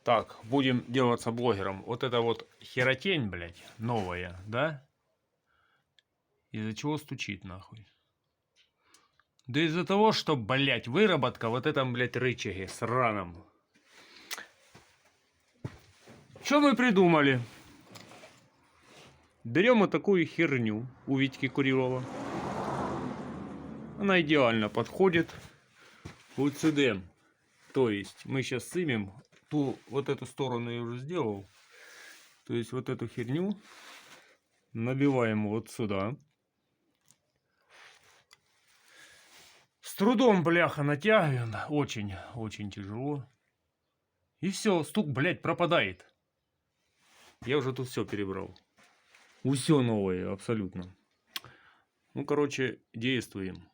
Так, будем делаться блогером. Вот это вот херотень, блядь, новая, да? Из-за чего стучит, нахуй? Да из-за того, что, блядь, выработка вот этом, блядь, рычаге сраном. Что мы придумали? Берем вот такую херню у Витьки Курилова. Она идеально подходит вот сюда. То есть мы сейчас сымем ту вот эту сторону я уже сделал. То есть вот эту херню набиваем вот сюда. С трудом, бляха, натягиваем. Очень тяжело. И все, стук, блядь, пропадает. Я уже тут все перебрал. Все новое, абсолютно. Ну, короче, действуем.